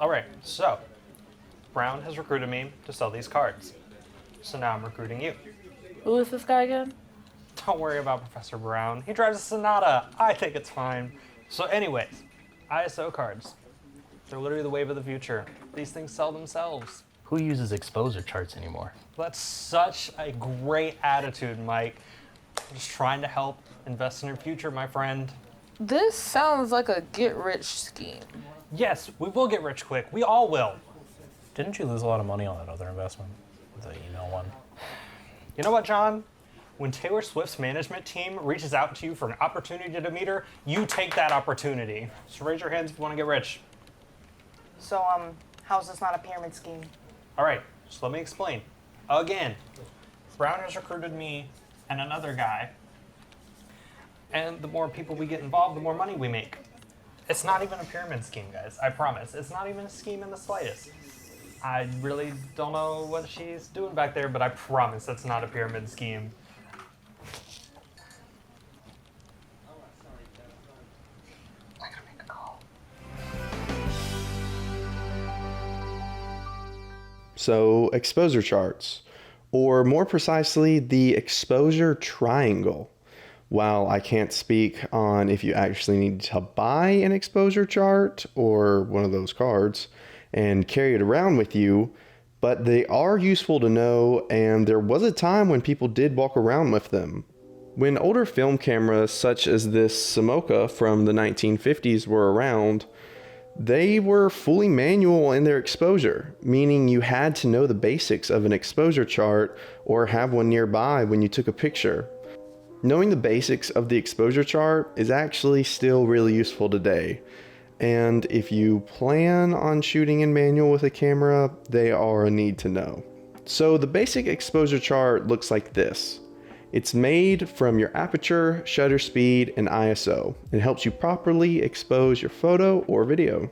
Alright, so Brown has recruited me to sell these cards. So now I'm recruiting you. Who is this guy again? Don't worry about Professor Brown. He drives a Sonata. I think it's fine. So anyways, ISO cards. They're literally the wave of the future. These things sell themselves. Who uses exposure charts anymore? That's such a great attitude, Mike. I'm just trying to help invest in your future, my friend. This sounds like a get-rich scheme. Yes, we will get rich quick. We all will. Didn't you lose a lot of money on that other investment? The email one? You know what, John? When Taylor Swift's management team reaches out to you for an opportunity to meet her, you take that opportunity. So raise your hands if you want to get rich. So, how's this not a pyramid scheme? All right, so let me explain. Again, Brown has recruited me and another guy. And the more people we get involved, the more money we make. It's not even a pyramid scheme, guys. I promise. It's not even a scheme in the slightest. I really don't know what she's doing back there, but I promise it's not a pyramid scheme. I gotta make a call. So, exposure charts, or more precisely, the exposure triangle. While I can't speak on if you actually need to buy an exposure chart or one of those cards and carry it around with you, but they are useful to know, and there was a time when people did walk around with them. When older film cameras such as this Simoca from the 1950s were around, they were fully manual in their exposure, meaning you had to know the basics of an exposure chart or have one nearby when you took a picture. Knowing the basics of the exposure chart is actually still really useful today. And if you plan on shooting in manual with a camera, they are a need to know. So the basic exposure chart looks like this. It's made from your aperture, shutter speed, and ISO. It helps you properly expose your photo or video.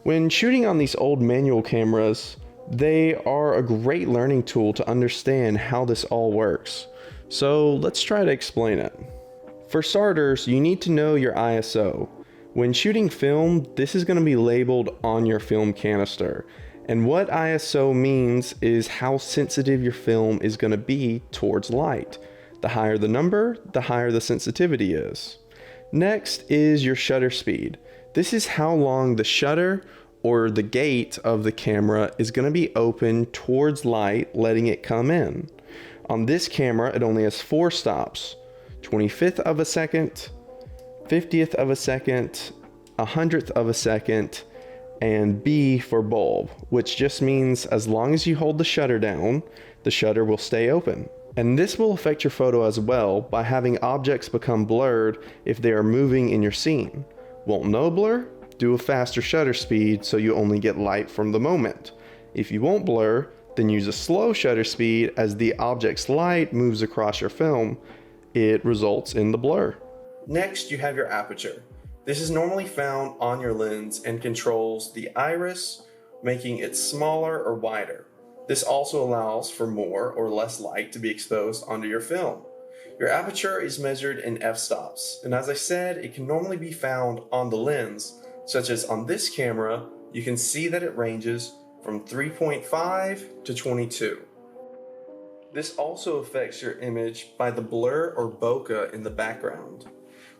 When shooting on these old manual cameras, they are a great learning tool to understand how this all works. So let's try to explain it. For starters, you need to know your ISO. When shooting film, this is going to be labeled on your film canister. And what ISO means is how sensitive your film is going to be towards light. The higher the number, the higher the sensitivity is. Next is your shutter speed. This is how long the shutter or the gate of the camera is going to be open towards light, letting it come in. On this camera, it only has 4 stops: 25th of a second, 50th of a second, 100th of a second, and B for bulb, which just means as long as you hold the shutter down, the shutter will stay open. And this will affect your photo as well by having objects become blurred if they are moving in your scene. Want no blur? Do a faster shutter speed so you only get light from the moment. If you won't blur, then use a slow shutter speed as the object's light moves across your film. It results in the blur. Next, you have your aperture. This is normally found on your lens and controls the iris, making it smaller or wider. This also allows for more or less light to be exposed onto your film. Your aperture is measured in f-stops, and as I said, it can normally be found on the lens, such as on this camera, you can see that it ranges from 3.5 to 22. This also affects your image by the blur or bokeh in the background.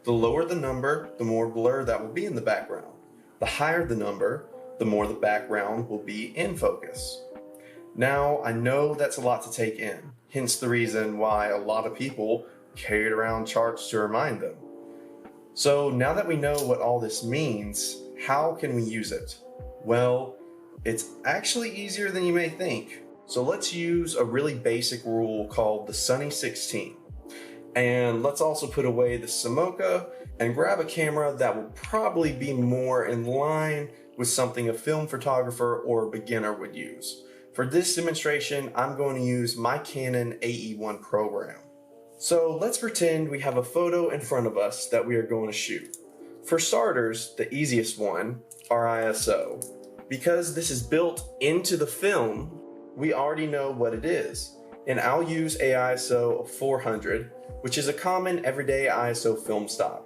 The lower the number, the more blur that will be in the background. The higher the number, the more the background will be in focus. Now, I know that's a lot to take in, hence the reason why a lot of people carried around charts to remind them. So now that we know what all this means, how can we use it? Well, it's actually easier than you may think. So let's use a really basic rule called the Sunny 16. And let's also put away the Simoca and grab a camera that will probably be more in line with something a film photographer or a beginner would use. For this demonstration, I'm going to use my Canon AE1 program. So let's pretend we have a photo in front of us that we are going to shoot. For starters, the easiest one, our ISO. Because this is built into the film, we already know what it is. And I'll use a ISO of 400, which is a common everyday ISO film stock.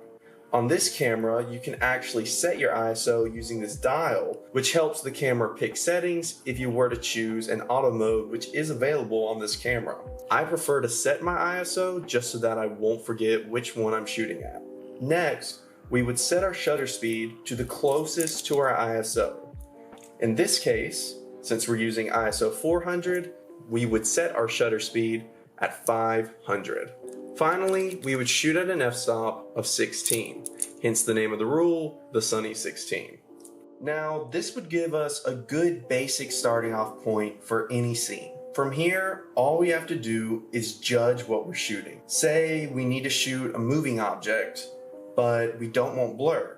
On this camera, you can actually set your ISO using this dial, which helps the camera pick settings if you were to choose an auto mode, which is available on this camera. I prefer to set my ISO just so that I won't forget which one I'm shooting at. Next, we would set our shutter speed to the closest to our ISO. In this case, since we're using ISO 400, we would set our shutter speed at 500. Finally, we would shoot at an f-stop of 16, hence the name of the rule, the Sunny 16. Now, this would give us a good basic starting off point for any scene. From here, all we have to do is judge what we're shooting. Say we need to shoot a moving object, but we don't want blur.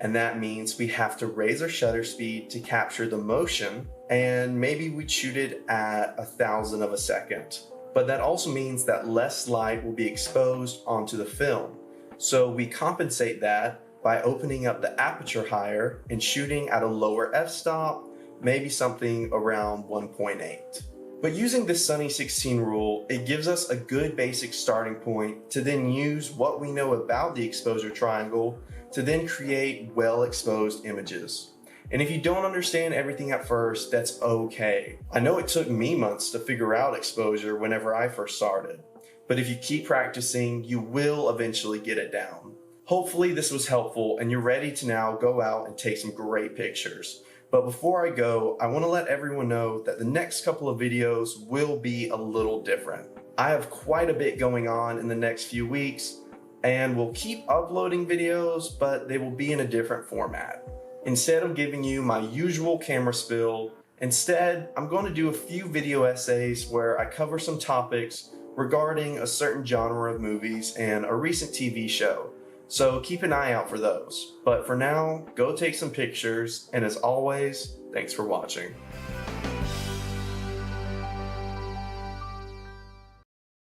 And that means we have to raise our shutter speed to capture the motion, and maybe we'd shoot it at 1,000 of a second. But that also means that less light will be exposed onto the film. So we compensate that by opening up the aperture higher and shooting at a lower f-stop, maybe something around 1.8. But using this Sunny 16 rule, it gives us a good basic starting point to then use what we know about the exposure triangle to then create well-exposed images. And if you don't understand everything at first, that's okay. I know it took me months to figure out exposure whenever I first started, but if you keep practicing, you will eventually get it down. Hopefully this was helpful and you're ready to now go out and take some great pictures. But before I go, I want to let everyone know that the next couple of videos will be a little different. I have quite a bit going on in the next few weeks, and we'll keep uploading videos, but they will be in a different format. Instead of giving you my usual camera spill, instead, I'm going to do a few video essays where I cover some topics regarding a certain genre of movies and a recent TV show. So keep an eye out for those. But for now, go take some pictures, and as always, thanks for watching.